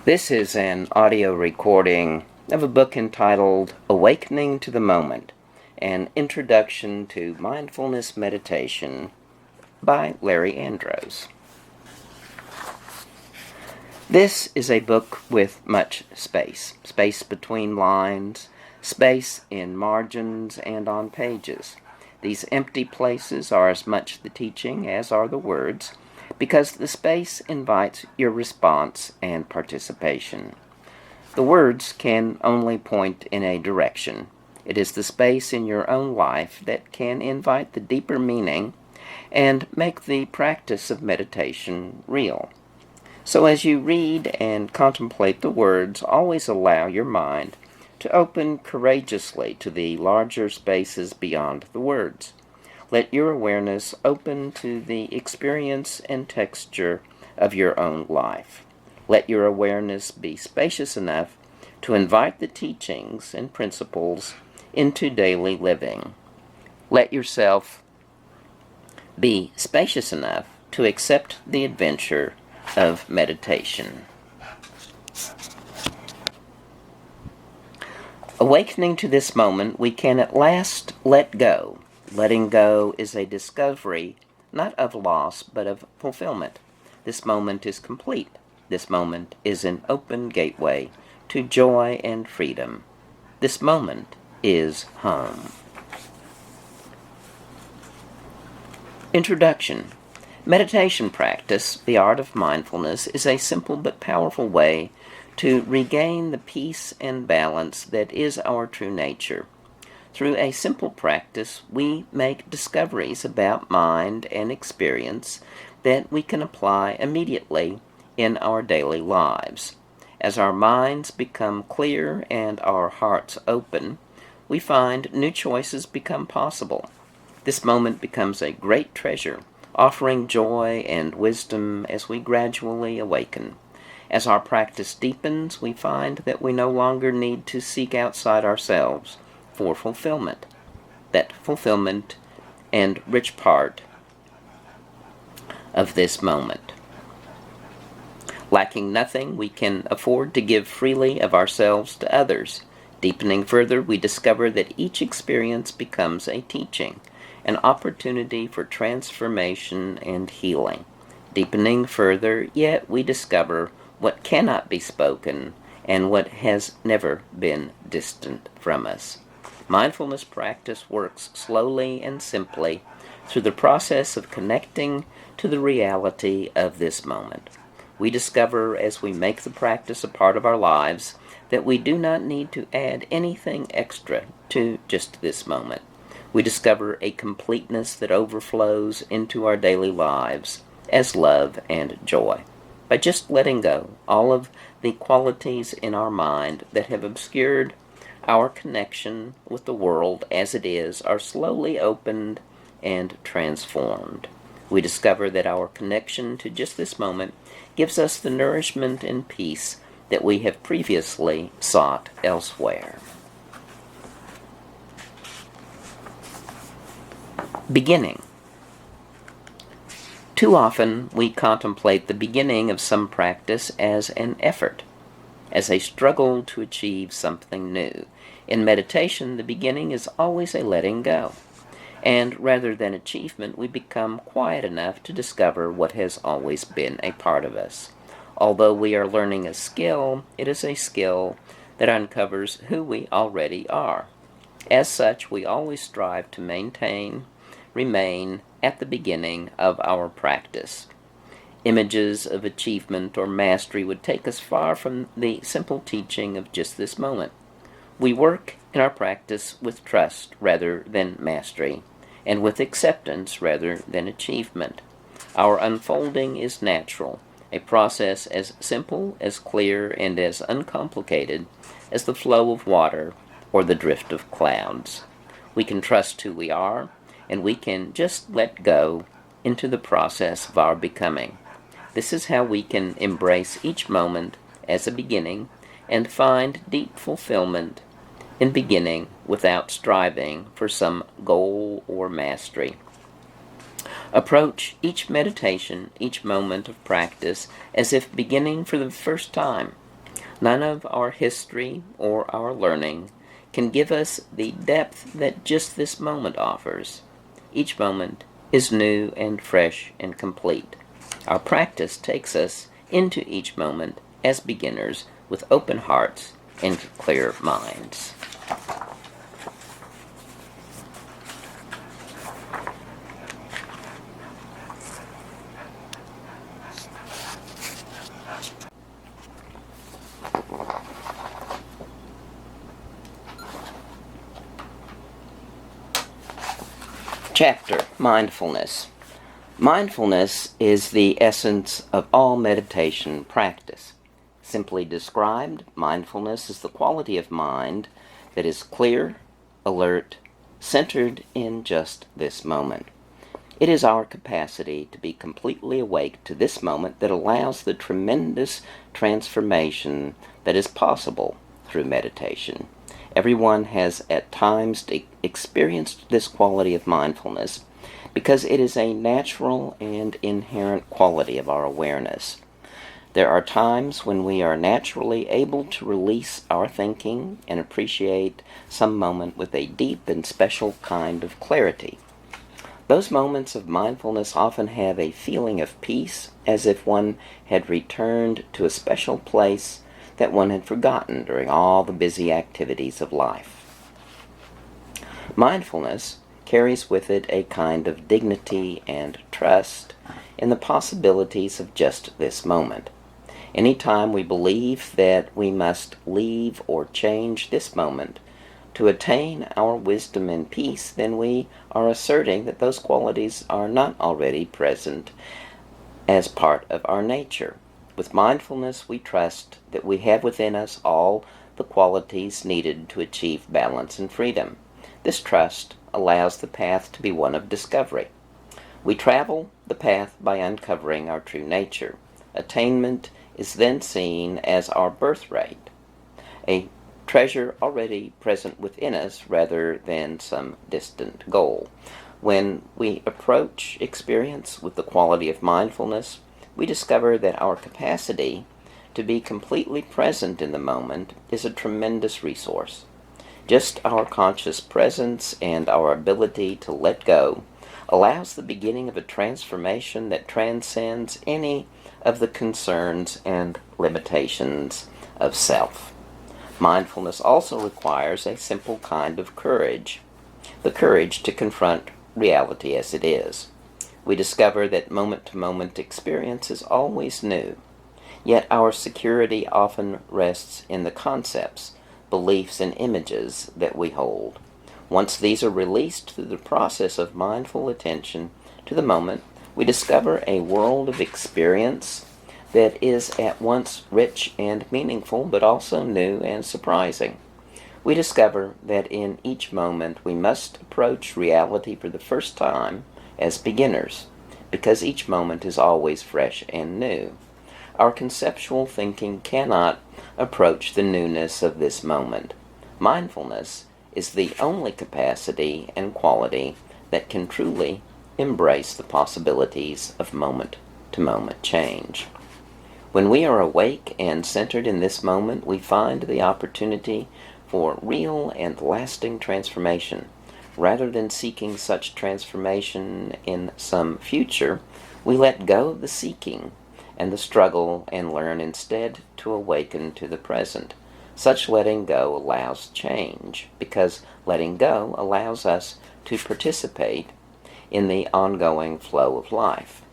This is an audio recording of a book entitled Awakening to the Moment, an Introduction to Mindfulness Meditation by Larry Andros. This is a book with much space between lines, space in margins and on pages. These empty places are as much the teaching as are the words, because the space invites your response and participation. The words can only point in a direction. It is the space in your own life that can invite the deeper meaning and make the practice of meditation real. So as you read and contemplate the words, always allow your mind to open courageously to the larger spaces beyond the words. Let your awareness open to the experience and texture of your own life. Let your awareness be spacious enough to invite the teachings and principles into daily living. Let yourself be spacious enough to accept the adventure of meditation. Awakening to this moment, we can at last let go. Letting go is a discovery, not of loss, but of fulfillment. This moment is complete. This moment is an open gateway to joy and freedom. This moment is home. Introduction. Meditation practice, the art of mindfulness, is a simple but powerful way to regain the peace and balance that is our true nature. Through a simple practice, we make discoveries about mind and experience that we can apply immediately in our daily lives. As our minds become clear and our hearts open, we find new choices become possible. This moment becomes a great treasure, offering joy and wisdom as we gradually awaken. As our practice deepens, we find that we no longer need to seek outside ourselves for fulfillment. That fulfillment and rich part of this moment. Lacking nothing, we can afford to give freely of ourselves to others. Deepening further, we discover that each experience becomes a teaching, an opportunity for transformation and healing. Deepening further, yet we discover what cannot be spoken and what has never been distant from us. Mindfulness practice works slowly and simply through the process of connecting to the reality of this moment. We discover as we make the practice a part of our lives that we do not need to add anything extra to just this moment. We discover a completeness that overflows into our daily lives as love and joy. By just letting go, all of the qualities in our mind that have obscured our connection with the world as it is are slowly opened and transformed. We discover that our connection to just this moment gives us the nourishment and peace that we have previously sought elsewhere. Beginning. Too often we contemplate the beginning of some practice as an effort, as a struggle to achieve something new. In meditation, the beginning is always a letting go, and rather than achievement, we become quiet enough to discover what has always been a part of us. Although we are learning a skill, it is a skill that uncovers who we already are. As such, we always strive to remain at the beginning of our practice. Images of achievement or mastery would take us far from the simple teaching of just this moment. We work in our practice with trust rather than mastery, and with acceptance rather than achievement. Our unfolding is natural, a process as simple, as clear, and as uncomplicated as the flow of water or the drift of clouds. We can trust who we are, and we can just let go into the process of our becoming. This is how we can embrace each moment as a beginning and find deep fulfillment in beginning without striving for some goal or mastery. Approach each meditation, each moment of practice, as if beginning for the first time. None of our history or our learning can give us the depth that just this moment offers. Each moment is new and fresh and complete. Our practice takes us into each moment as beginners with open hearts and clear minds. Chapter Mindfulness. Mindfulness is the essence of all meditation practice. Simply described, mindfulness is the quality of mind that is clear, alert, centered in just this moment. It is our capacity to be completely awake to this moment that allows the tremendous transformation that is possible through meditation. Everyone has at times experienced this quality of mindfulness because it is a natural and inherent quality of our awareness. There are times when we are naturally able to release our thinking and appreciate some moment with a deep and special kind of clarity. Those moments of mindfulness often have a feeling of peace, as if one had returned to a special place that one had forgotten during all the busy activities of life. Mindfulness carries with it a kind of dignity and trust in the possibilities of just this moment. Any time we believe that we must leave or change this moment to attain our wisdom and peace, then we are asserting that those qualities are not already present as part of our nature. With mindfulness, we trust that we have within us all the qualities needed to achieve balance and freedom. This trust allows the path to be one of discovery. We travel the path by uncovering our true nature. Attainment is then seen as our birthright, a treasure already present within us rather than some distant goal. When we approach experience with the quality of mindfulness, we discover that our capacity to be completely present in the moment is a tremendous resource. Just our conscious presence and our ability to let go allows the beginning of a transformation that transcends any of the concerns and limitations of self. Mindfulness also requires a simple kind of courage, the courage to confront reality as it is. We discover that moment-to-moment experience is always new, yet our security often rests in the concepts, beliefs, and images that we hold. Once these are released through the process of mindful attention to the moment, we discover a world of experience that is at once rich and meaningful, but also new and surprising. We discover that in each moment we must approach reality for the first time as beginners, because each moment is always fresh and new. Our conceptual thinking cannot approach the newness of this moment. Mindfulness is the only capacity and quality that can truly embrace the possibilities of moment-to-moment change. When we are awake and centered in this moment, we find the opportunity for real and lasting transformation. Rather than seeking such transformation in some future, we let go of the seeking and the struggle and learn instead to awaken to the present. Such letting go allows change, because letting go allows us to participate in the ongoing flow of life.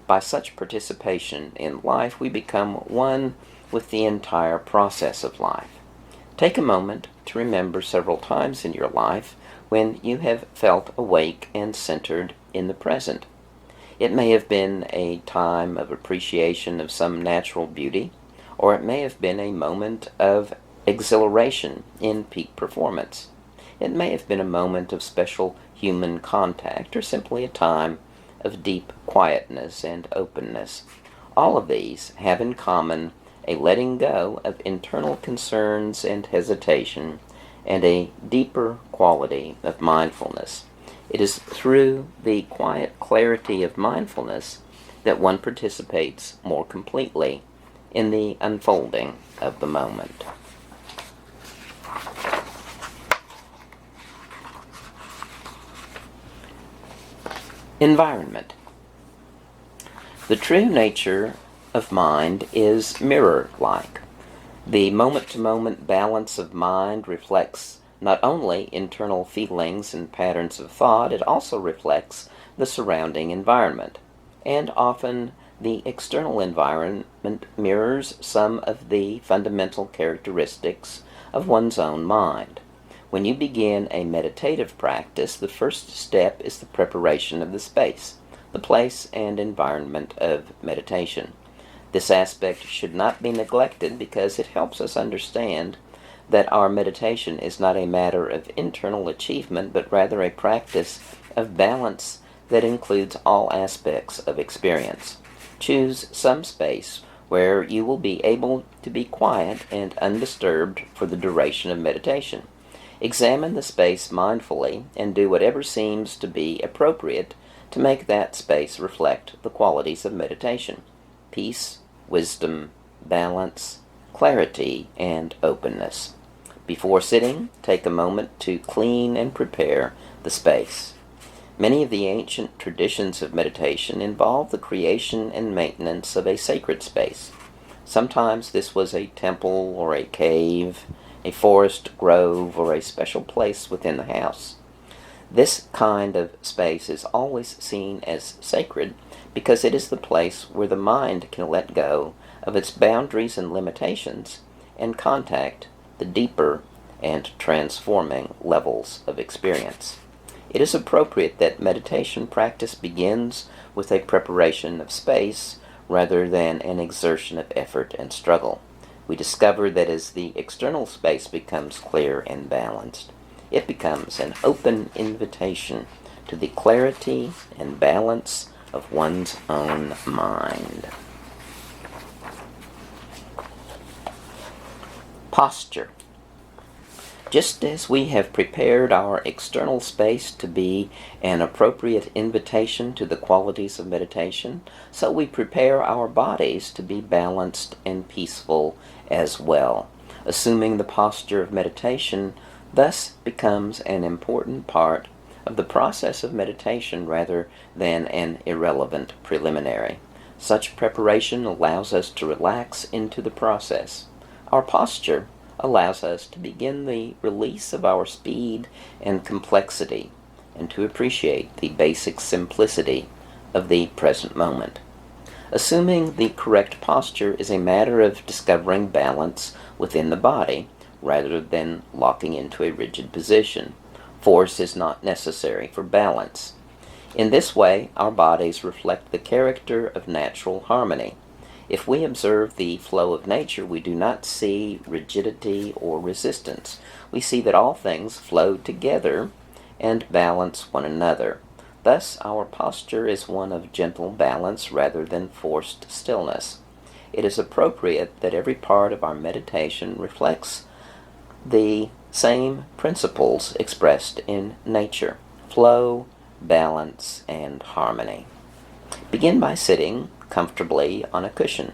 By such participation in life, we become one with the entire process of life. Take a moment to remember several times in your life when you have felt awake and centered in the present. It may have been a time of appreciation of some natural beauty, or it may have been a moment of exhilaration in peak performance. It may have been a moment of special human contact, or simply a time of deep quietness and openness. All of these have in common a letting go of internal concerns and hesitation, and a deeper quality of mindfulness. It is through the quiet clarity of mindfulness that one participates more completely in the unfolding of the moment. Environment. The true nature of mind is mirror-like. The moment-to-moment balance of mind reflects not only internal feelings and patterns of thought, it also reflects the surrounding environment. And often the external environment mirrors some of the fundamental characteristics of one's own mind. When you begin a meditative practice, the first step is the preparation of the space, the place and environment of meditation. This aspect should not be neglected because it helps us understand that our meditation is not a matter of internal achievement, but rather a practice of balance that includes all aspects of experience. Choose some space where you will be able to be quiet and undisturbed for the duration of meditation. Examine the space mindfully and do whatever seems to be appropriate to make that space reflect the qualities of meditation: peace, wisdom, balance, clarity, and openness. Before sitting, take a moment to clean and prepare the space. Many of the ancient traditions of meditation involve the creation and maintenance of a sacred space. Sometimes this was a temple or a cave, a forest grove, or a special place within the house. This kind of space is always seen as sacred because it is the place where the mind can let go of its boundaries and limitations and contact the deeper and transforming levels of experience. It is appropriate that meditation practice begins with a preparation of space rather than an exertion of effort and struggle. We discover that as the external space becomes clear and balanced, it becomes an open invitation to the clarity and balance of one's own mind. Posture. Just as we have prepared our external space to be an appropriate invitation to the qualities of meditation, so we prepare our bodies to be balanced and peaceful as well. Assuming the posture of meditation thus becomes an important part of the process of meditation rather than an irrelevant preliminary. Such preparation allows us to relax into the process. Our posture allows us to begin the release of our speed and complexity and to appreciate the basic simplicity of the present moment. Assuming the correct posture is a matter of discovering balance within the body rather than locking into a rigid position. Force is not necessary for balance. In this way, our bodies reflect the character of natural harmony. If we observe the flow of nature, we do not see rigidity or resistance. We see that all things flow together and balance one another. Thus, our posture is one of gentle balance rather than forced stillness. It is appropriate that every part of our meditation reflects the same principles expressed in nature: flow, balance, and harmony. Begin by sitting comfortably on a cushion.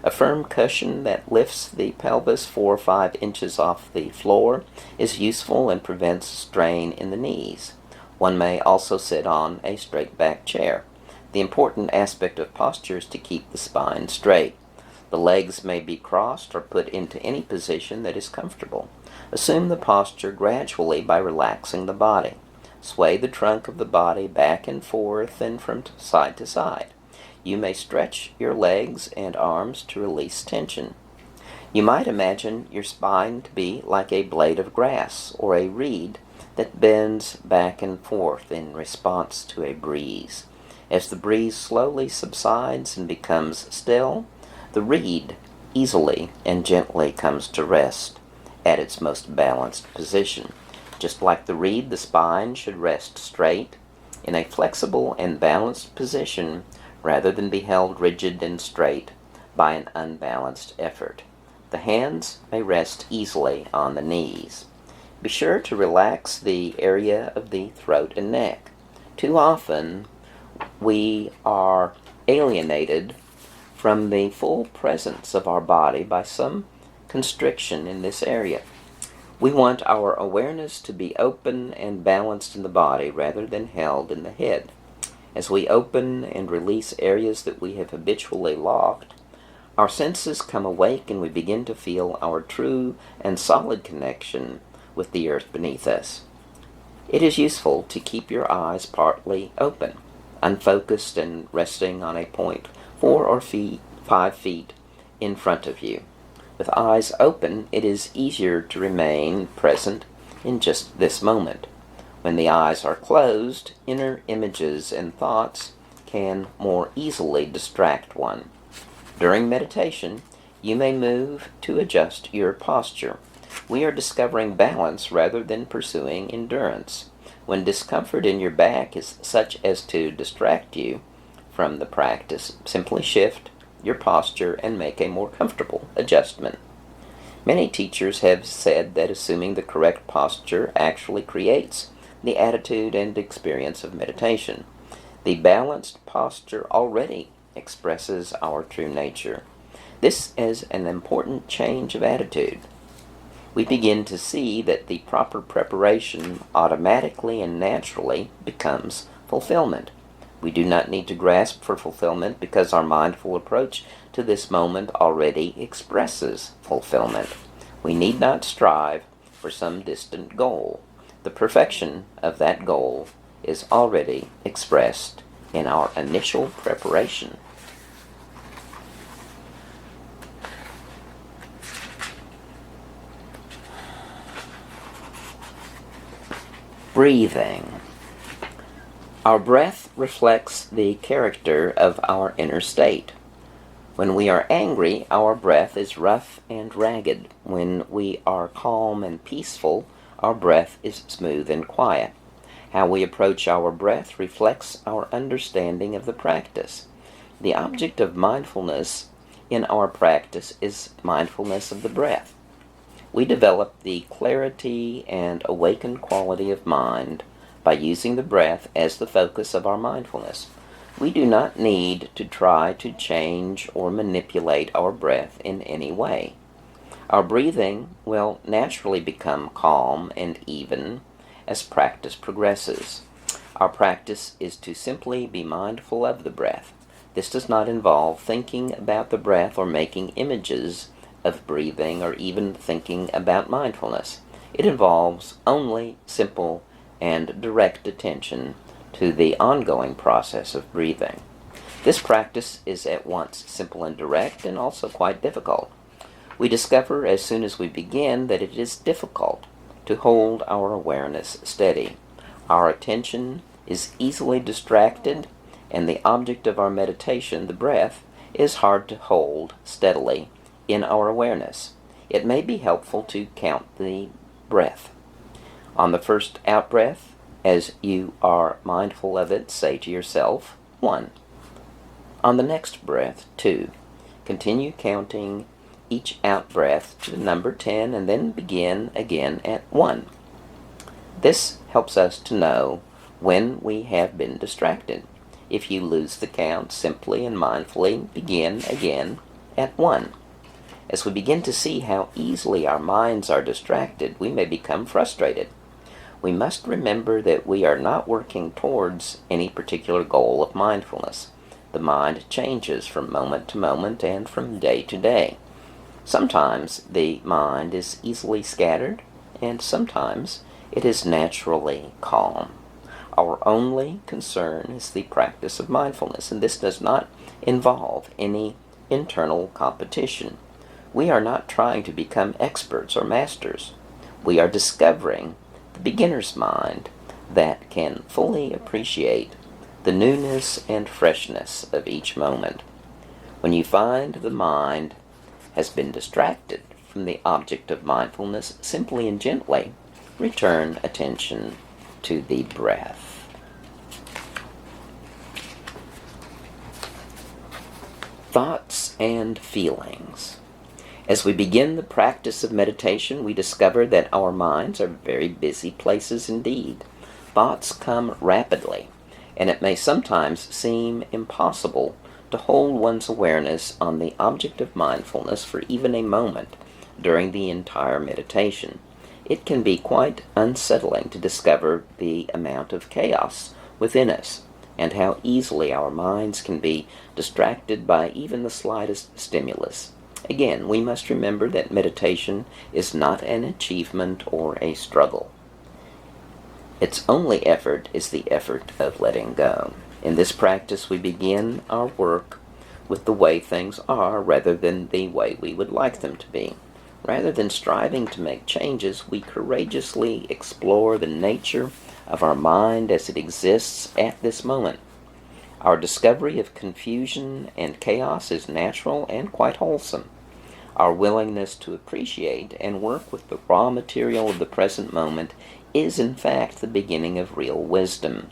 A firm cushion that lifts the pelvis 4 or 5 inches off the floor is useful and prevents strain in the knees. One may also sit on a straight-back chair. The important aspect of posture is to keep the spine straight. The legs may be crossed or put into any position that is comfortable. Assume the posture gradually by relaxing the body. Sway the trunk of the body back and forth and from side to side. You may stretch your legs and arms to release tension. You might imagine your spine to be like a blade of grass or a reed that bends back and forth in response to a breeze. As the breeze slowly subsides and becomes still, the reed easily and gently comes to rest at its most balanced position. Just like the reed, the spine should rest straight in a flexible and balanced position rather than be held rigid and straight by an unbalanced effort. The hands may rest easily on the knees. Be sure to relax the area of the throat and neck. Too often, we are alienated from the full presence of our body by some constriction in this area. We want our awareness to be open and balanced in the body rather than held in the head. As we open and release areas that we have habitually locked, our senses come awake and we begin to feel our true and solid connection with the earth beneath us. It is useful to keep your eyes partly open, unfocused and resting on a point 4 or 5 feet in front of you. With eyes open, it is easier to remain present in just this moment. When the eyes are closed, inner images and thoughts can more easily distract one. During meditation, you may move to adjust your posture. We are discovering balance rather than pursuing endurance. When discomfort in your back is such as to distract you from the practice, simply shift your posture and make a more comfortable adjustment. Many teachers have said that assuming the correct posture actually creates the attitude and experience of meditation. The balanced posture already expresses our true nature. This is an important change of attitude. We begin to see that the proper preparation automatically and naturally becomes fulfillment. We do not need to grasp for fulfillment because our mindful approach to this moment already expresses fulfillment. We need not strive for some distant goal. The perfection of that goal is already expressed in our initial preparation. Breathing. Our breath reflects the character of our inner state. When we are angry, our breath is rough and ragged. When we are calm and peaceful, our breath is smooth and quiet. How we approach our breath reflects our understanding of the practice. The object of mindfulness in our practice is mindfulness of the breath. We develop the clarity and awakened quality of mind by using the breath as the focus of our mindfulness. We do not need to try to change or manipulate our breath in any way. Our breathing will naturally become calm and even as practice progresses. Our practice is to simply be mindful of the breath. This does not involve thinking about the breath or making images of breathing or even thinking about mindfulness. It involves only simple and direct attention to the ongoing process of breathing. This practice is at once simple and direct and also quite difficult. We discover as soon as we begin that it is difficult to hold our awareness steady. Our attention is easily distracted, and the object of our meditation, the breath, is hard to hold steadily in our awareness. It may be helpful to count the breath. On the first out-breath, as you are mindful of it, say to yourself, 1. On the next breath, 2. Continue counting each out-breath to the number 10 and then begin again at 1. This helps us to know when we have been distracted. If you lose the count, simply and mindfully begin again at 1. As we begin to see how easily our minds are distracted, we may become frustrated. We must remember that we are not working towards any particular goal of mindfulness. The mind changes from moment to moment and from day to day. Sometimes the mind is easily scattered, and sometimes it is naturally calm. Our only concern is the practice of mindfulness, and this does not involve any internal competition. We are not trying to become experts or masters. We are discovering the beginner's mind that can fully appreciate the newness and freshness of each moment. When you find the mind has been distracted from the object of mindfulness, simply and gently return attention to the breath. Thoughts and feelings. As we begin the practice of meditation, we discover that our minds are very busy places indeed. Thoughts come rapidly, and it may sometimes seem impossible to hold one's awareness on the object of mindfulness for even a moment during the entire meditation. It can be quite unsettling to discover the amount of chaos within us and how easily our minds can be distracted by even the slightest stimulus. Again, we must remember that meditation is not an achievement or a struggle. Its only effort is the effort of letting go. In this practice, we begin our work with the way things are rather than the way we would like them to be. Rather than striving to make changes, we courageously explore the nature of our mind as it exists at this moment. Our discovery of confusion and chaos is natural and quite wholesome. Our willingness to appreciate and work with the raw material of the present moment is in fact the beginning of real wisdom.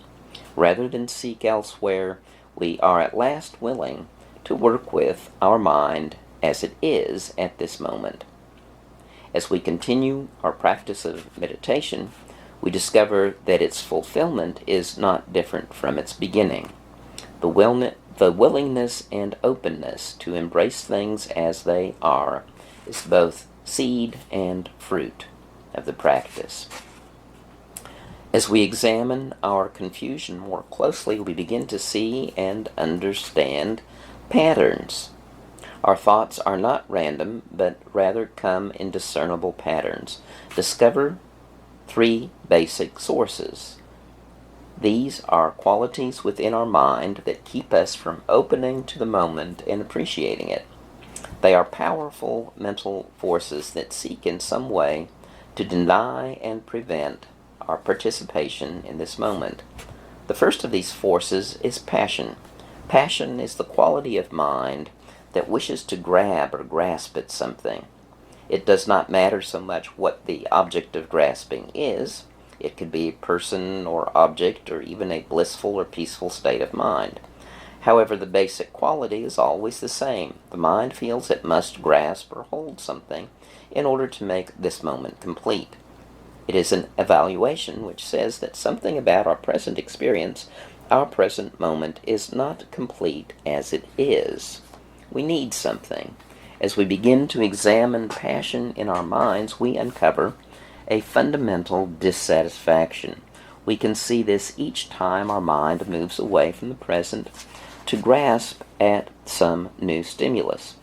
Rather than seek elsewhere, we are at last willing to work with our mind as it is at this moment. As we continue our practice of meditation, we discover that its fulfillment is not different from its beginning. The willingness and openness to embrace things as they are is both seed and fruit of the practice. As we examine our confusion more closely, we begin to see and understand patterns. Our thoughts are not random, but rather come in discernible patterns. Discover 3 basic sources. These are qualities within our mind that keep us from opening to the moment and appreciating it. They are powerful mental forces that seek in some way to deny and prevent our participation in this moment. The first of these forces is passion. Passion is the quality of mind that wishes to grab or grasp at something. It does not matter so much what the object of grasping is. It could be a person or object or even a blissful or peaceful state of mind. However, the basic quality is always the same. The mind feels it must grasp or hold something in order to make this moment complete. It is an evaluation which says that something about our present experience, our present moment, is not complete as it is. We need something. As we begin to examine passion in our minds, we uncover a fundamental dissatisfaction. We can see this each time our mind moves away from the present to grasp at some new stimulus.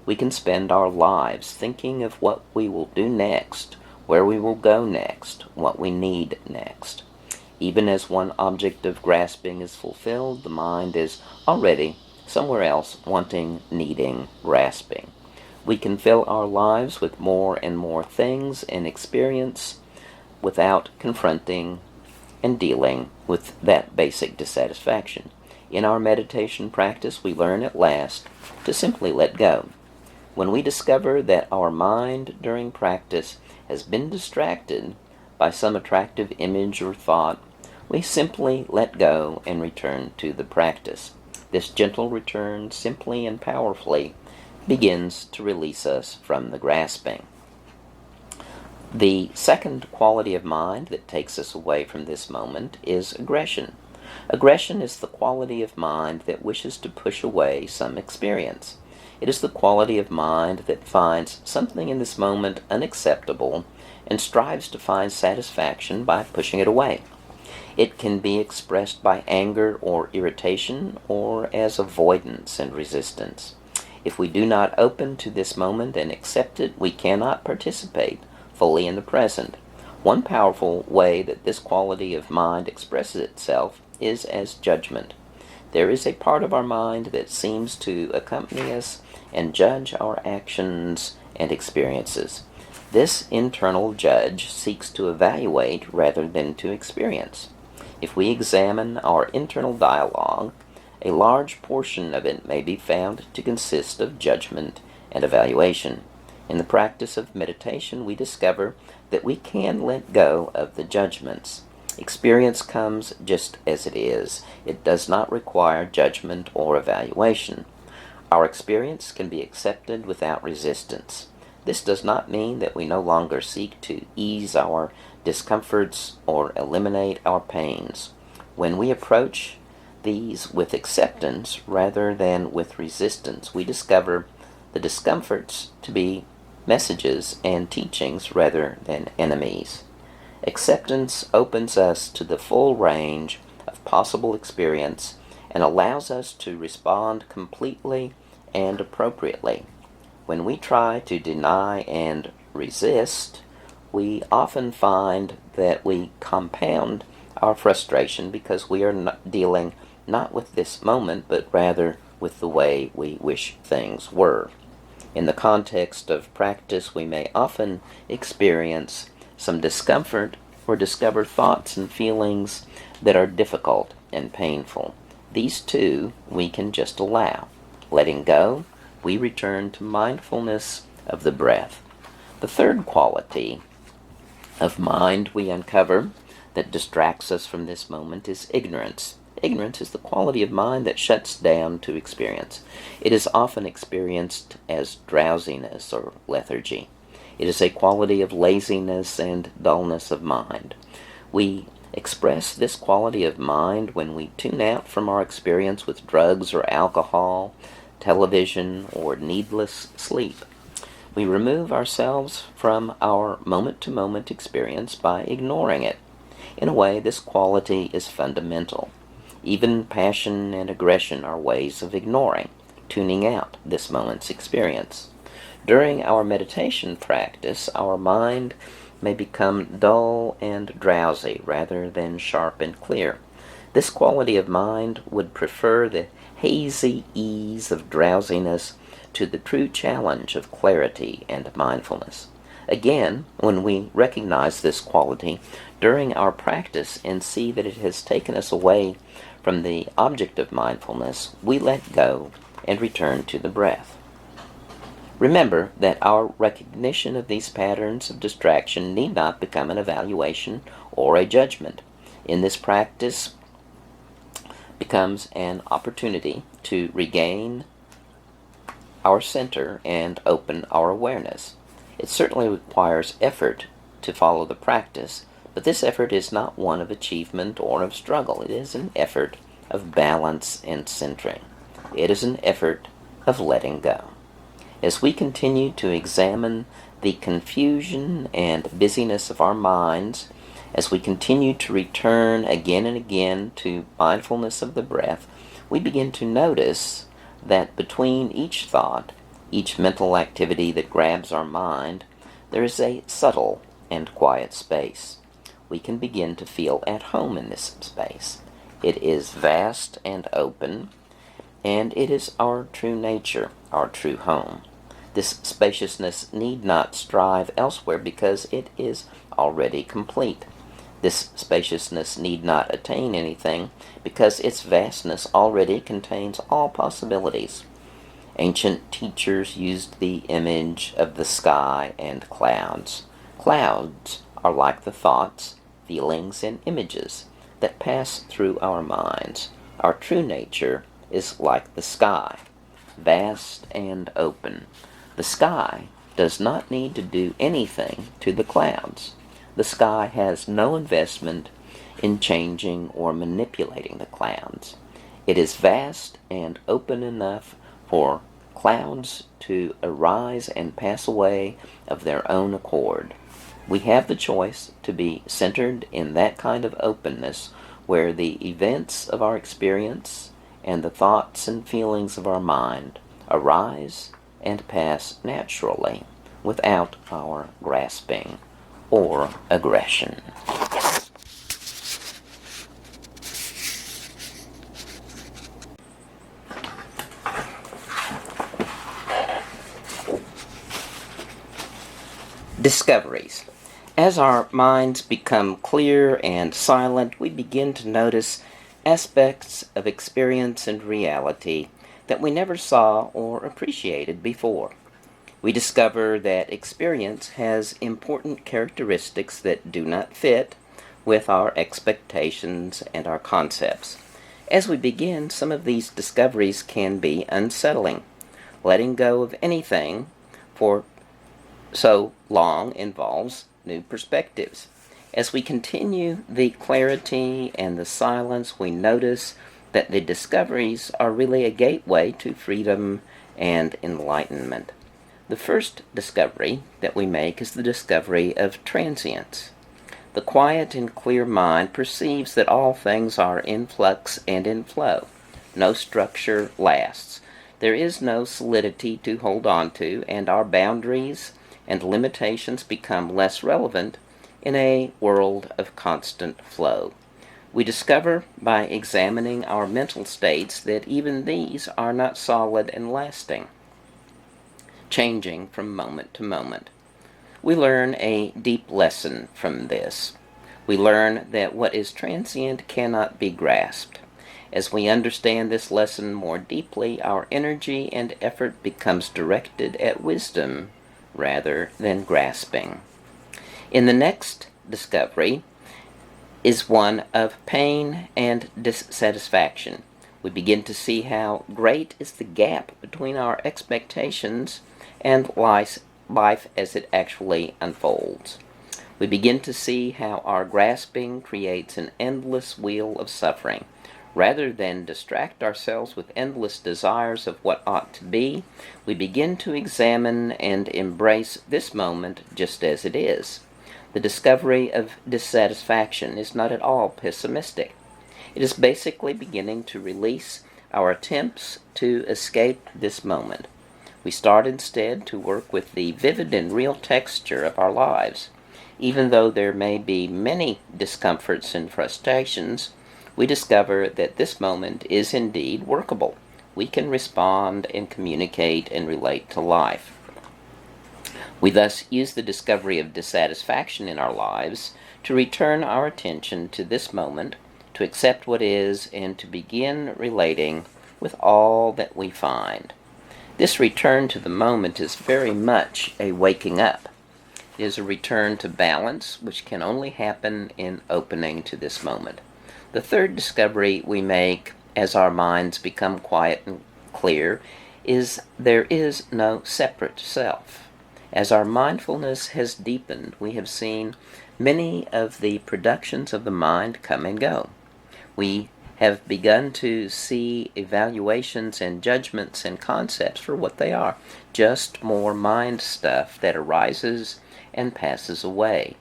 We can spend our lives thinking of what we will do next, where we will go next, what we need next. Even as one object of grasping is fulfilled, the mind is already somewhere else wanting, needing, grasping. We can fill our lives with more and more things and experience without confronting and dealing with that basic dissatisfaction. In our meditation practice, we learn at last to simply let go. When we discover that our mind during practice has been distracted by some attractive image or thought, we simply let go and return to the practice. This gentle return simply and powerfully begins to release us from the grasping. The second quality of mind that takes us away from this moment is aggression. Aggression is the quality of mind that wishes to push away some experience. It is the quality of mind that finds something in this moment unacceptable and strives to find satisfaction by pushing it away. It can be expressed by anger or irritation or as avoidance and resistance. If we do not open to this moment and accept it, we cannot participate fully in the present. One powerful way that this quality of mind expresses itself is as judgment. There is a part of our mind that seems to accompany us and judge our actions and experiences. This internal judge seeks to evaluate rather than to experience. If we examine our internal dialogue, a large portion of it may be found to consist of judgment and evaluation. In the practice of meditation, we discover that we can let go of the judgments. Experience comes just as it is. It does not require judgment or evaluation. Our experience can be accepted without resistance. This does not mean that we no longer seek to ease our discomforts or eliminate our pains. When we approach these with acceptance rather than with resistance, we discover the discomforts to be messages and teachings rather than enemies. Acceptance opens us to the full range of possible experience and allows us to respond completely and appropriately. When we try to deny and resist, we often find that we compound our frustration because we are not dealing not with this moment, but rather with the way we wish things were. In the context of practice, we may often experience some discomfort or discover thoughts and feelings that are difficult and painful. These too we can just allow. Letting go, we return to mindfulness of the breath. The third quality of mind we uncover that distracts us from this moment is ignorance. Ignorance is the quality of mind that shuts down to experience. It is often experienced as drowsiness or lethargy. It is a quality of laziness and dullness of mind. We express this quality of mind when we tune out from our experience with drugs or alcohol, television, or needless sleep. We remove ourselves from our moment-to-moment experience by ignoring it. In a way, this quality is fundamental. Even passion and aggression are ways of ignoring, tuning out this moment's experience. During our meditation practice, our mind may become dull and drowsy rather than sharp and clear. This quality of mind would prefer the hazy ease of drowsiness to the true challenge of clarity and mindfulness. Again, when we recognize this quality during our practice and see that it has taken us away from the object of mindfulness, we let go and return to the breath. Remember that our recognition of these patterns of distraction need not become an evaluation or a judgment. In this practice becomes an opportunity to regain our center and open our awareness. It certainly requires effort to follow the practice, but this effort is not one of achievement or of struggle. It is an effort of balance and centering. It is an effort of letting go. As we continue to examine the confusion and busyness of our minds, as we continue to return again and again to mindfulness of the breath, we begin to notice that between each thought, each mental activity that grabs our mind, there is a subtle and quiet space. We can begin to feel at home in this space. It is vast and open, and it is our true nature, our true home. This spaciousness need not strive elsewhere because it is already complete. This spaciousness need not attain anything because its vastness already contains all possibilities. Ancient teachers used the image of the sky and clouds. Clouds are like the thoughts, feelings, and images that pass through our minds. Our true nature is like the sky, vast and open. The sky does not need to do anything to the clouds. The sky has no investment in changing or manipulating the clouds. It is vast and open enough for clouds to arise and pass away of their own accord. We have the choice to be centered in that kind of openness where the events of our experience and the thoughts and feelings of our mind arise and pass naturally without our grasping or aggression. Discoveries. As our minds become clear and silent, we begin to notice aspects of experience and reality that we never saw or appreciated before. We discover that experience has important characteristics that do not fit with our expectations and our concepts. As we begin, some of these discoveries can be unsettling. Letting go of anything for so long involves new perspectives. As we continue the clarity and the silence, we notice that the discoveries are really a gateway to freedom and enlightenment. The first discovery that we make is the discovery of transience. The quiet and clear mind perceives that all things are in flux and in flow. No structure lasts. There is no solidity to hold on to, and our boundaries and limitations become less relevant in a world of constant flow. We discover by examining our mental states that even these are not solid and lasting, changing from moment to moment. We learn a deep lesson from this. We learn that what is transient cannot be grasped. As we understand this lesson more deeply, our energy and effort becomes directed at wisdom rather than grasping. In the next discovery is one of pain and dissatisfaction. We begin to see how great is the gap between our expectations and life as it actually unfolds. We begin to see how our grasping creates an endless wheel of suffering. Rather than distract ourselves with endless desires of what ought to be, we begin to examine and embrace this moment just as it is. The discovery of dissatisfaction is not at all pessimistic. It is basically beginning to release our attempts to escape this moment. We start instead to work with the vivid and real texture of our lives. Even though there may be many discomforts and frustrations, we discover that this moment is indeed workable. We can respond and communicate and relate to life. We thus use the discovery of dissatisfaction in our lives to return our attention to this moment, to accept what is, and to begin relating with all that we find. This return to the moment is very much a waking up. It is a return to balance, which can only happen in opening to this moment. The third discovery we make as our minds become quiet and clear is there is no separate self. As our mindfulness has deepened, we have seen many of the productions of the mind come and go. We have begun to see evaluations and judgments and concepts for what they are, just more mind stuff that arises and passes away.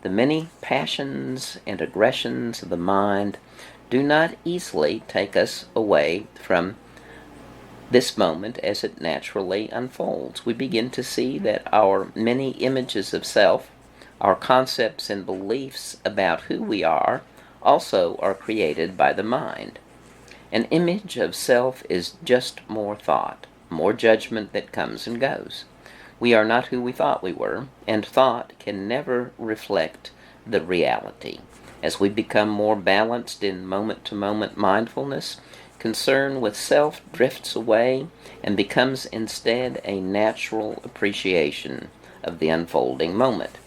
The many passions and aggressions of the mind do not easily take us away from this moment as it naturally unfolds. We begin to see that our many images of self, our concepts and beliefs about who we are, also are created by the mind. An image of self is just more thought, more judgment that comes and goes. We are not who we thought we were, and thought can never reflect the reality. As we become more balanced in moment-to-moment mindfulness, concern with self drifts away and becomes instead a natural appreciation of the unfolding moment.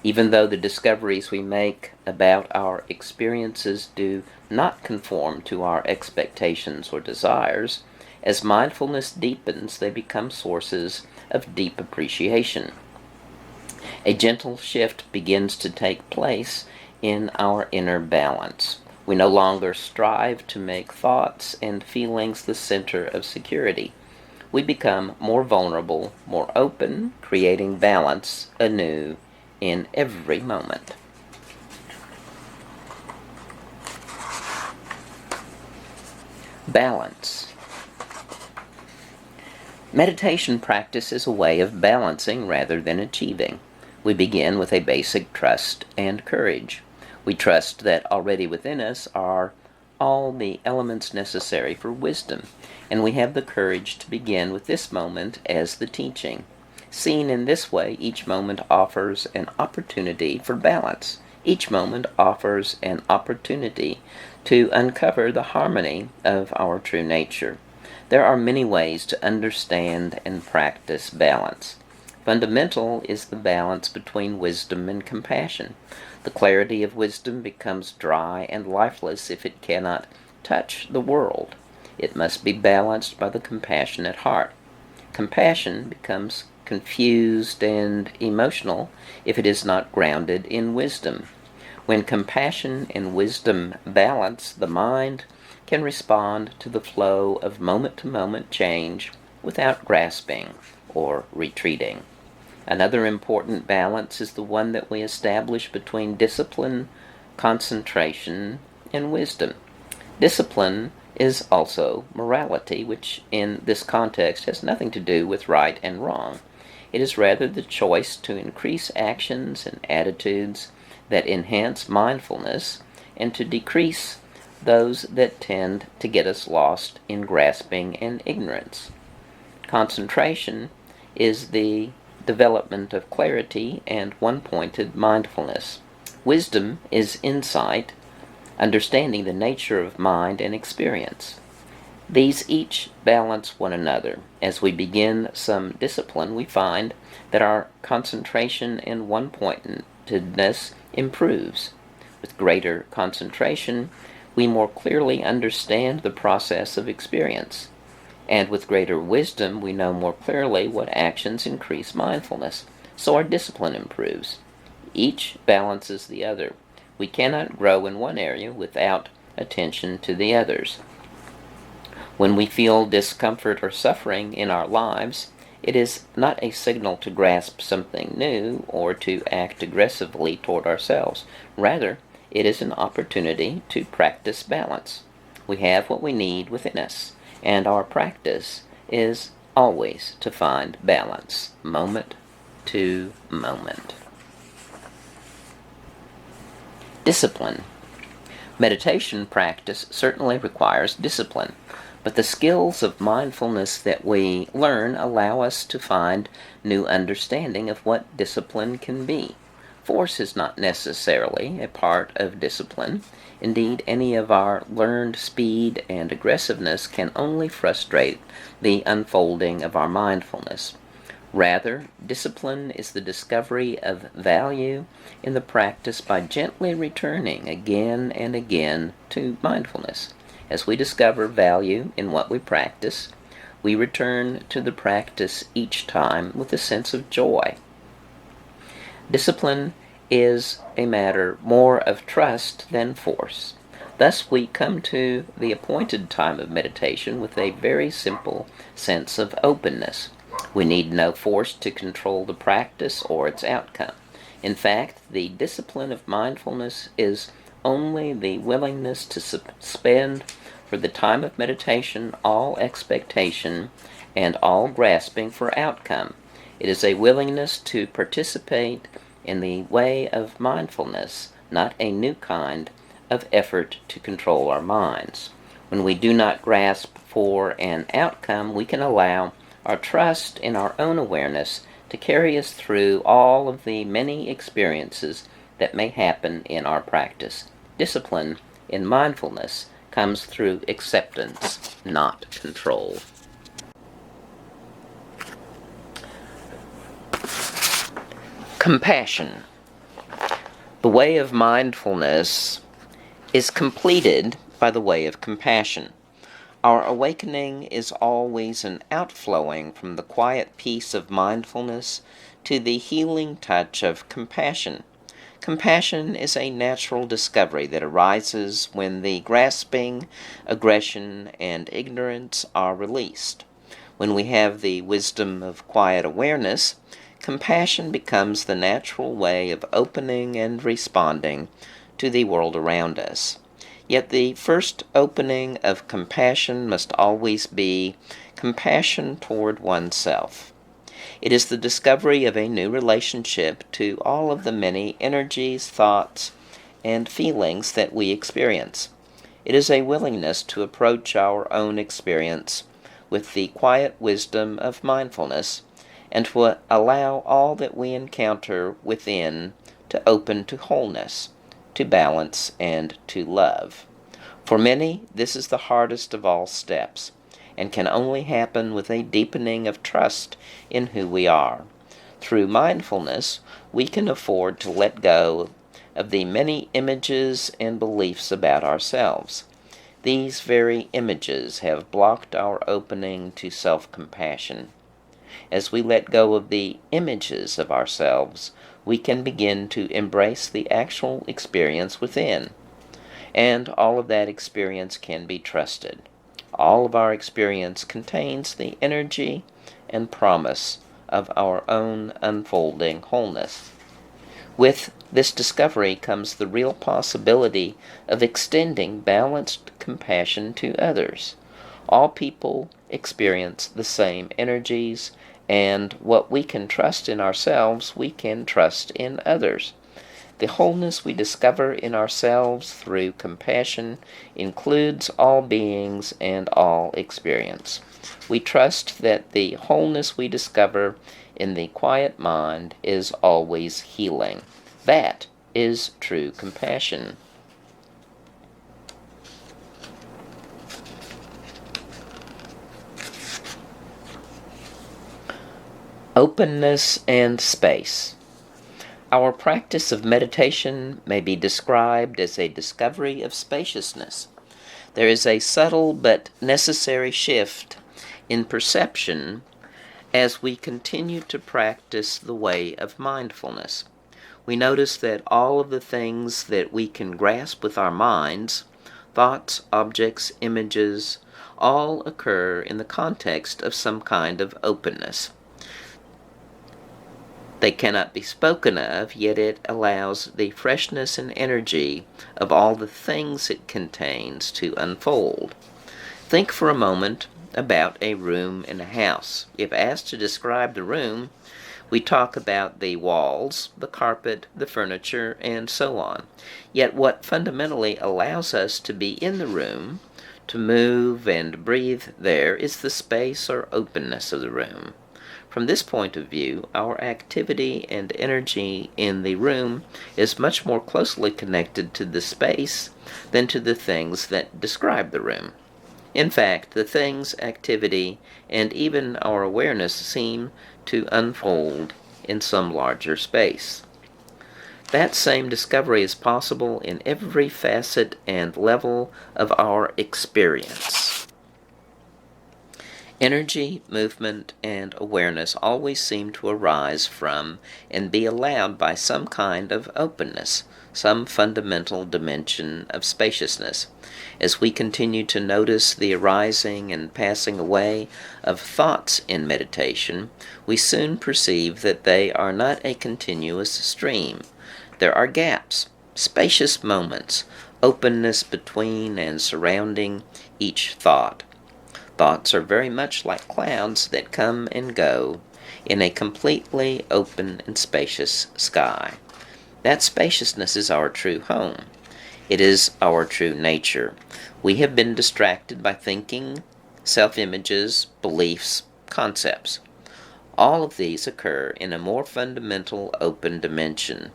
Even though the discoveries we make about our experiences do not conform to our expectations or desires, as mindfulness deepens, they become sources of deep appreciation. A gentle shift begins to take place in our inner balance. We no longer strive to make thoughts and feelings the center of security. We become more vulnerable, more open, creating balance anew in every moment. Balance. Meditation practice is a way of balancing rather than achieving. We begin with a basic trust and courage. We trust that already within us are all the elements necessary for wisdom, and we have the courage to begin with this moment as the teaching. Seen in this way, each moment offers an opportunity for balance. Each moment offers an opportunity to uncover the harmony of our true nature. There are many ways to understand and practice balance. Fundamental is the balance between wisdom and compassion. The clarity of wisdom becomes dry and lifeless if it cannot touch the world. It must be balanced by the compassionate heart. Compassion becomes confused and emotional if it is not grounded in wisdom. When compassion and wisdom balance, the mind can respond to the flow of moment-to-moment change without grasping or retreating. Another important balance is the one that we establish between discipline, concentration, and wisdom. Discipline is also morality, which in this context has nothing to do with right and wrong. It is rather the choice to increase actions and attitudes that enhance mindfulness and to decrease those that tend to get us lost in grasping and ignorance. Concentration is the development of clarity and one-pointed mindfulness. Wisdom is insight, understanding the nature of mind and experience. These each balance one another. As we begin some discipline, we find that our concentration and one-pointedness improves. With greater concentration, we more clearly understand the process of experience. And with greater wisdom, we know more clearly what actions increase mindfulness. So our discipline improves. Each balances the other. We cannot grow in one area without attention to the others. When we feel discomfort or suffering in our lives, it is not a signal to grasp something new or to act aggressively toward ourselves. Rather, it is an opportunity to practice balance. We have what we need within us, and our practice is always to find balance, moment to moment. Discipline. Meditation practice certainly requires discipline, but the skills of mindfulness that we learn allow us to find new understanding of what discipline can be. Force is not necessarily a part of discipline. Indeed, any of our learned speed and aggressiveness can only frustrate the unfolding of our mindfulness. Rather, discipline is the discovery of value in the practice by gently returning again and again to mindfulness. As we discover value in what we practice, we return to the practice each time with a sense of joy. Discipline is a matter more of trust than force. Thus, we come to the appointed time of meditation with a very simple sense of openness. We need no force to control the practice or its outcome. In fact, the discipline of mindfulness is only the willingness to suspend for the time of meditation all expectation and all grasping for outcome. It is a willingness to participate in the way of mindfulness, not a new kind of effort to control our minds. When we do not grasp for an outcome, we can allow our trust in our own awareness to carry us through all of the many experiences that may happen in our practice. Discipline in mindfulness comes through acceptance, not control. Compassion. The way of mindfulness is completed by the way of compassion. Our awakening is always an outflowing from the quiet peace of mindfulness to the healing touch of compassion. Compassion is a natural discovery that arises when the grasping, aggression, and ignorance are released. When we have the wisdom of quiet awareness, compassion becomes the natural way of opening and responding to the world around us. Yet the first opening of compassion must always be compassion toward oneself. It is the discovery of a new relationship to all of the many energies, thoughts, and feelings that we experience. It is a willingness to approach our own experience with the quiet wisdom of mindfulness and to allow all that we encounter within to open to wholeness, to balance, and to love. For many, this is the hardest of all steps, and can only happen with a deepening of trust in who we are. Through mindfulness, we can afford to let go of the many images and beliefs about ourselves. These very images have blocked our opening to self-compassion. As we let go of the images of ourselves, we can begin to embrace the actual experience within. and all of that experience can be trusted. All of our experience contains the energy and promise of our own unfolding wholeness. With this discovery comes the real possibility of extending balanced compassion to others. All people experience the same energies, and what we can trust in ourselves, we can trust in others. The wholeness we discover in ourselves through compassion includes all beings and all experience. We trust that the wholeness we discover in the quiet mind is always healing. That is true compassion. Openness and space. Our practice of meditation may be described as a discovery of spaciousness. There is a subtle but necessary shift in perception as we continue to practice the way of mindfulness. We notice that all of the things that we can grasp with our minds, thoughts, objects, images, all occur in the context of some kind of openness. They cannot be spoken of, yet it allows the freshness and energy of all the things it contains to unfold. Think for a moment about a room in a house. If asked to describe the room, we talk about the walls, the carpet, the furniture, and so on. Yet what fundamentally allows us to be in the room, to move and breathe there, is the space or openness of the room. From this point of view, our activity and energy in the room is much more closely connected to the space than to the things that describe the room. In fact, the things, activity, and even our awareness seem to unfold in some larger space. That same discovery is possible in every facet and level of our experience. Energy, movement, and awareness always seem to arise from and be allowed by some kind of openness, some fundamental dimension of spaciousness. As we continue to notice the arising and passing away of thoughts in meditation, we soon perceive that they are not a continuous stream. There are gaps, spacious moments, openness between and surrounding each thought. Thoughts are very much like clouds that come and go in a completely open and spacious sky. That spaciousness is our true home. It is our true nature. We have been distracted by thinking, self-images, beliefs, concepts. All of these occur in a more fundamental open dimension.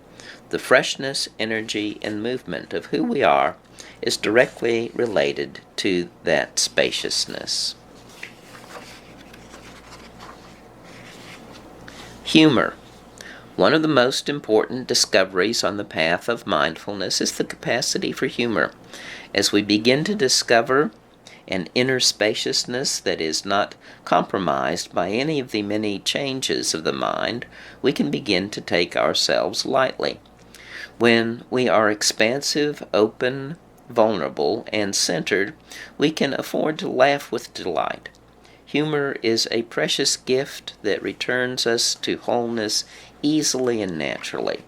The freshness, energy, and movement of who we are is directly related to that spaciousness. Humor. One of the most important discoveries on the path of mindfulness is the capacity for humor. As we begin to discover an inner spaciousness that is not compromised by any of the many changes of the mind, we can begin to take ourselves lightly. When we are expansive, open, vulnerable, and centered, we can afford to laugh with delight. Humor is a precious gift that returns us to wholeness easily and naturally.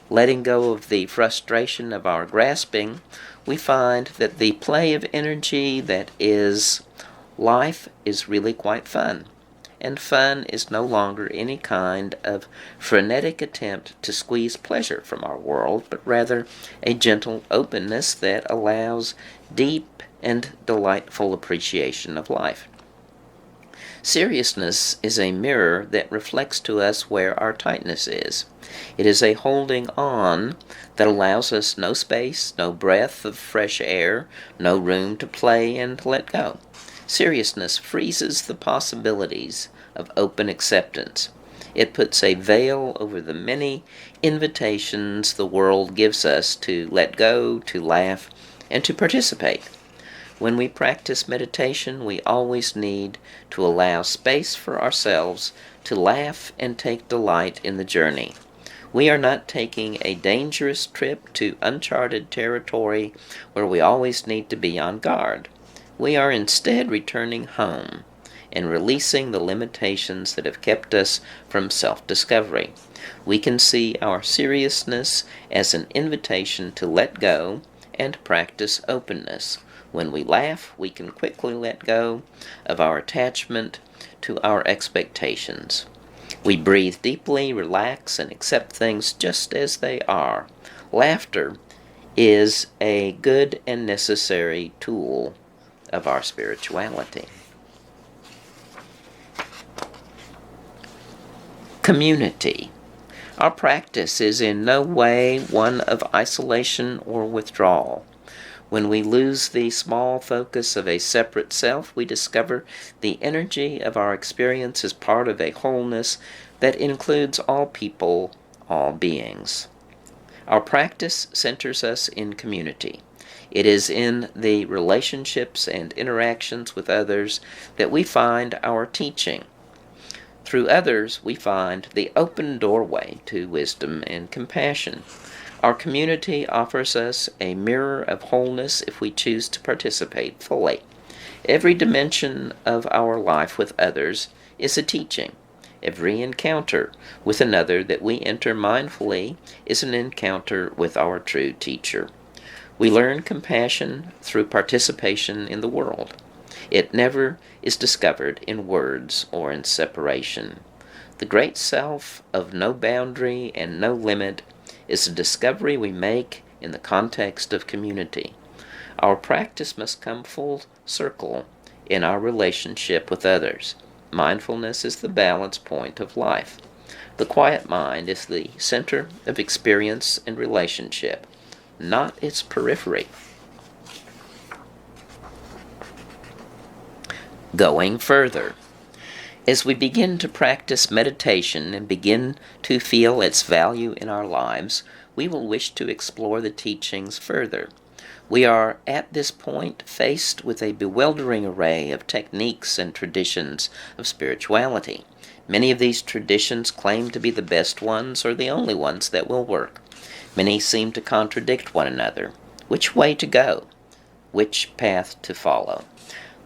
Letting go of the frustration of our grasping, we find that the play of energy that is life is really quite fun. And fun is no longer any kind of frenetic attempt to squeeze pleasure from our world, but rather a gentle openness that allows deep and delightful appreciation of life. Seriousness is a mirror that reflects to us where our tightness is. It is a holding on that allows us no space, no breath of fresh air, no room to play and to let go. Seriousness freezes the possibilities of open acceptance. It puts a veil over the many invitations the world gives us to let go, to laugh, and to participate. When we practice meditation, we always need to allow space for ourselves to laugh and take delight in the journey. We are not taking a dangerous trip to uncharted territory where we always need to be on guard. We are instead returning home and releasing the limitations that have kept us from self-discovery. We can see our seriousness as an invitation to let go and practice openness. When we laugh, we can quickly let go of our attachment to our expectations. We breathe deeply, relax, and accept things just as they are. Laughter is a good and necessary tool of our spirituality. Community. Our practice is in no way one of isolation or withdrawal. When we lose the small focus of a separate self, we discover the energy of our experience as part of a wholeness that includes all people, all beings. Our practice centers us in community. It is in the relationships and interactions with others that we find our teaching. Through others, we find the open doorway to wisdom and compassion. Our community offers us a mirror of wholeness if we choose to participate fully. Every dimension of our life with others is a teaching. Every encounter with another that we enter mindfully is an encounter with our true teacher. We learn compassion through participation in the world. It never is discovered in words or in separation. The great self of no boundary and no limit is a discovery we make in the context of community. Our practice must come full circle in our relationship with others. Mindfulness is the balance point of life. The quiet mind is the center of experience and relationship, not its periphery. Going further. As we begin to practice meditation and begin to feel its value in our lives, we will wish to explore the teachings further. We are at this point faced with a bewildering array of techniques and traditions of spirituality. Many of these traditions claim to be the best ones or the only ones that will work. Many seem to contradict one another. Which way to go? Which path to follow?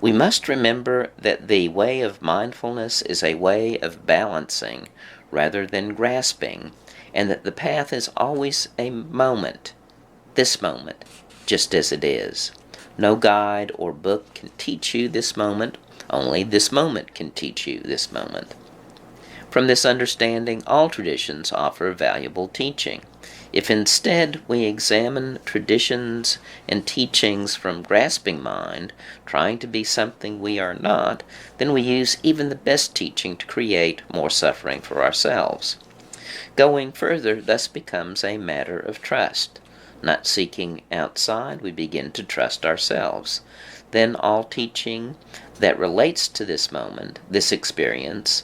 We must remember that the way of mindfulness is a way of balancing rather than grasping, and that the path is always a moment, this moment, just as it is. No guide or book can teach you this moment, only this moment can teach you this moment. From this understanding, all traditions offer valuable teaching. If instead we examine traditions and teachings from grasping mind, trying to be something we are not, then we use even the best teaching to create more suffering for ourselves. Going further thus becomes a matter of trust. Not seeking outside, we begin to trust ourselves. Then all teaching that relates to this moment, this experience,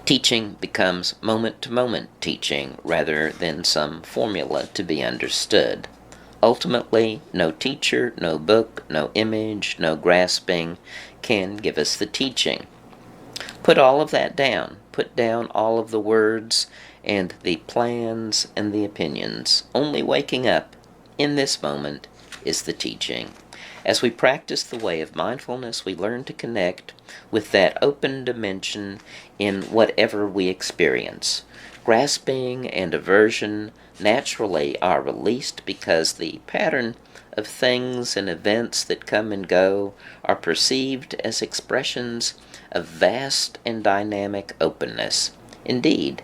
teaching becomes moment-to-moment teaching rather than some formula to be understood. Ultimately, no teacher, no book, no image, no grasping can give us the teaching. Put all of that down. Put down all of the words and the plans and the opinions. Only waking up in this moment is the teaching. As we practice the way of mindfulness, we learn to connect with that open dimension in whatever we experience. Grasping and aversion naturally are released because the pattern of things and events that come and go are perceived as expressions of vast and dynamic openness. Indeed,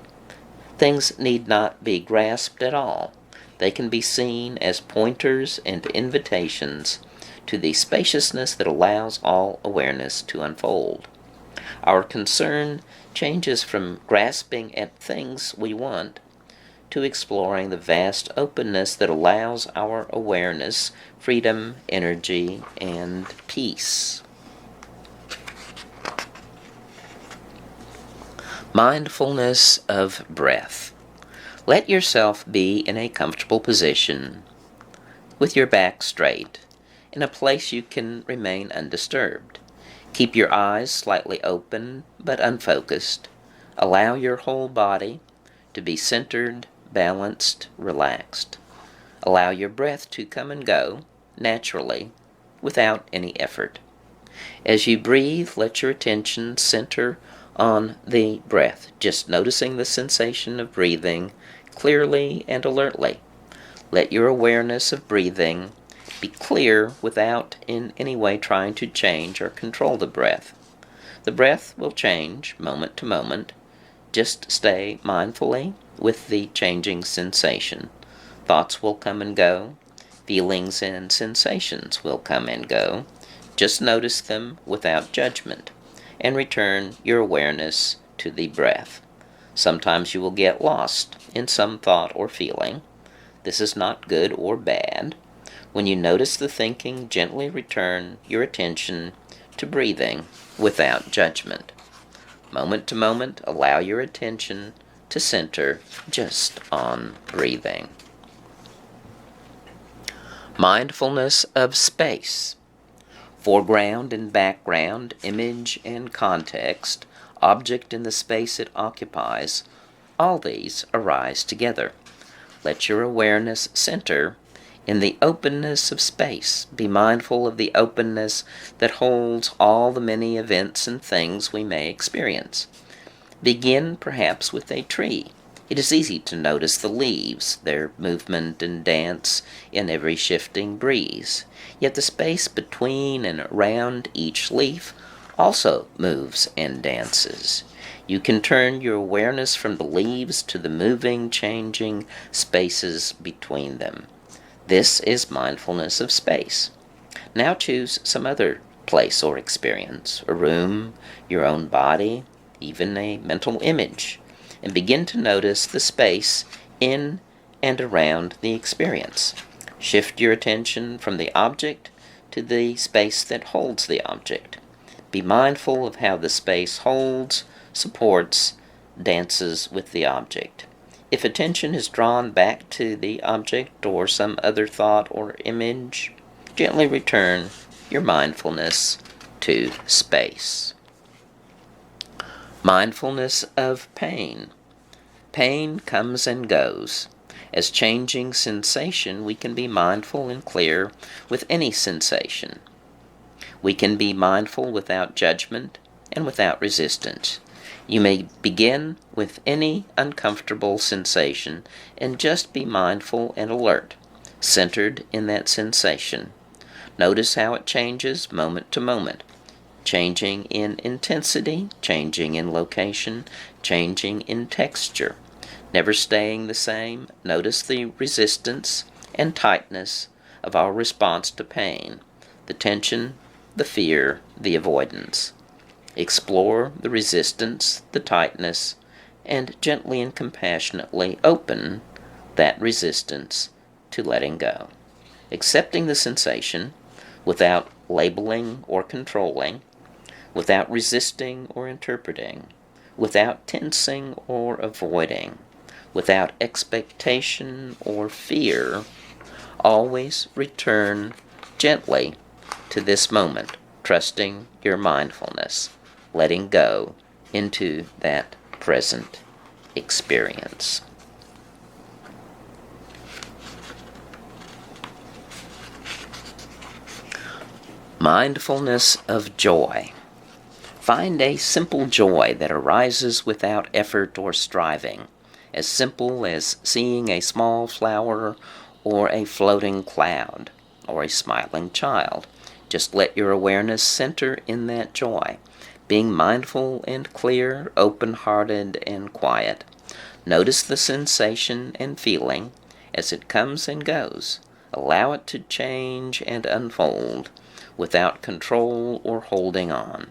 things need not be grasped at all. They can be seen as pointers and invitations to the spaciousness that allows all awareness to unfold. Our concern changes from grasping at things we want to exploring the vast openness that allows our awareness, freedom, energy, and peace. Mindfulness of breath. Let yourself be in a comfortable position with your back straight, in a place you can remain undisturbed. Keep your eyes slightly open but unfocused. Allow your whole body to be centered, balanced, relaxed. Allow your breath to come and go naturally without any effort. As you breathe, let your attention center on the breath, just noticing the sensation of breathing clearly and alertly. Let your awareness of breathing be clear without in any way trying to change or control the breath. The breath will change moment to moment. Just stay mindfully with the changing sensation. Thoughts will come and go. Feelings and sensations will come and go. Just notice them without judgment and return your awareness to the breath. Sometimes you will get lost in some thought or feeling. This is not good or bad. When you notice the thinking, gently return your attention to breathing without judgment. Moment to moment, allow your attention to center just on breathing. Mindfulness of space. Foreground and background, image and context, object in the space it occupies, all these arise together. Let your awareness center in the openness of space. Be mindful of the openness that holds all the many events and things we may experience. Begin perhaps with a tree. It is easy to notice the leaves, their movement and dance in every shifting breeze. Yet the space between and around each leaf also moves and dances. You can turn your awareness from the leaves to the moving, changing spaces between them. This is mindfulness of space. Now choose some other place or experience, a room, your own body, even a mental image, and begin to notice the space in and around the experience. Shift your attention from the object to the space that holds the object. Be mindful of how the space holds, supports, dances with the object. If attention is drawn back to the object or some other thought or image, gently return your mindfulness to space. Mindfulness of pain. Pain comes and goes. As changing sensation, we can be mindful and clear with any sensation. We can be mindful without judgment and without resistance. You may begin with any uncomfortable sensation and just be mindful and alert, centered in that sensation. Notice how it changes moment to moment, changing in intensity, changing in location, changing in texture, never staying the same. Notice the resistance and tightness of our response to pain, the tension, the fear, the avoidance. Explore the resistance, the tightness, and gently and compassionately open that resistance to letting go. Accepting the sensation without labeling or controlling, without resisting or interpreting, without tensing or avoiding, without expectation or fear. Always return gently to this moment, trusting your mindfulness, letting go into that present experience. Mindfulness of joy. Find a simple joy that arises without effort or striving, as simple as seeing a small flower or a floating cloud or a smiling child. Just let your awareness center in that joy, being mindful and clear, open-hearted and quiet. Notice the sensation and feeling as it comes and goes. Allow it to change and unfold without control or holding on.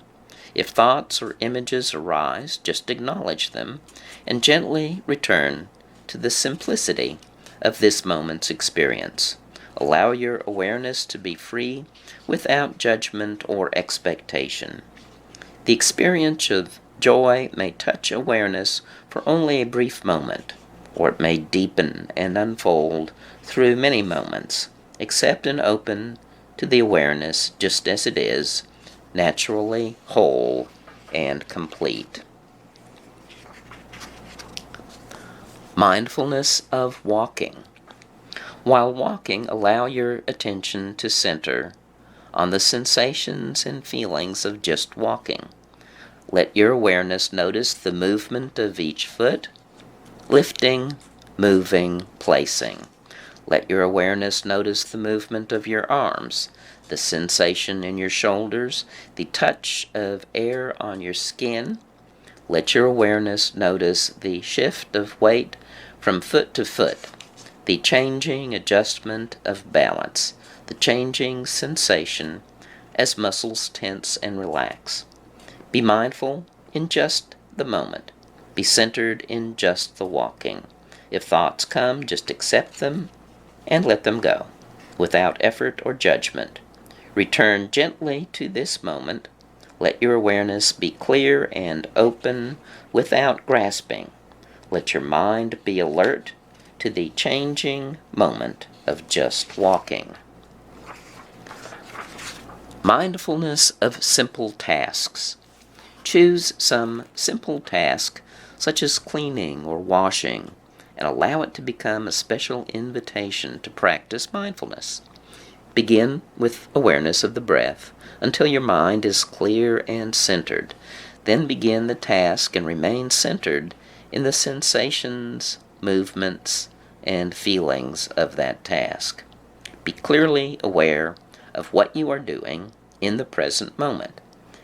If thoughts or images arise, just acknowledge them and gently return to the simplicity of this moment's experience. Allow your awareness to be free without judgment or expectation. The experience of joy may touch awareness for only a brief moment, or it may deepen and unfold through many moments. Accept and open to the awareness just as it is, naturally whole and complete. Mindfulness of walking. While walking, allow your attention to center on the sensations and feelings of just walking. Let your awareness notice the movement of each foot, lifting, moving, placing. Let your awareness notice the movement of your arms, the sensation in your shoulders, the touch of air on your skin. Let your awareness notice the shift of weight from foot to foot, the changing adjustment of balance, the changing sensation as muscles tense and relax. Be mindful in just the moment. Be centered in just the walking. If thoughts come, just accept them and let them go, without effort or judgment. Return gently to this moment. Let your awareness be clear and open without grasping. Let your mind be alert to the changing moment of just walking. Mindfulness of simple tasks. Choose some simple task, such as cleaning or washing, and allow it to become a special invitation to practice mindfulness. Begin with awareness of the breath until your mind is clear and centered. Then begin the task and remain centered in the sensations, movements, and feelings of that task. Be clearly aware of what you are doing in the present moment.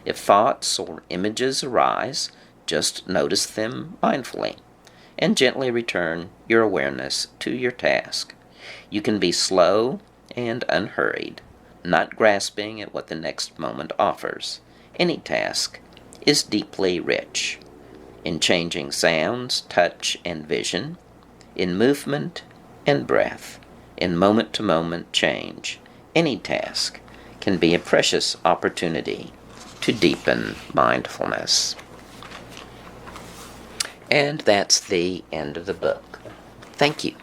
If thoughts or images arise, just notice them mindfully and gently return your awareness to your task. You can be slow and unhurried, not grasping at what the next moment offers. Any task is deeply rich in changing sounds, touch, and vision, in movement and breath, in moment-to-moment change. Any task can be a precious opportunity to deepen mindfulness. And that's the end of the book. Thank you.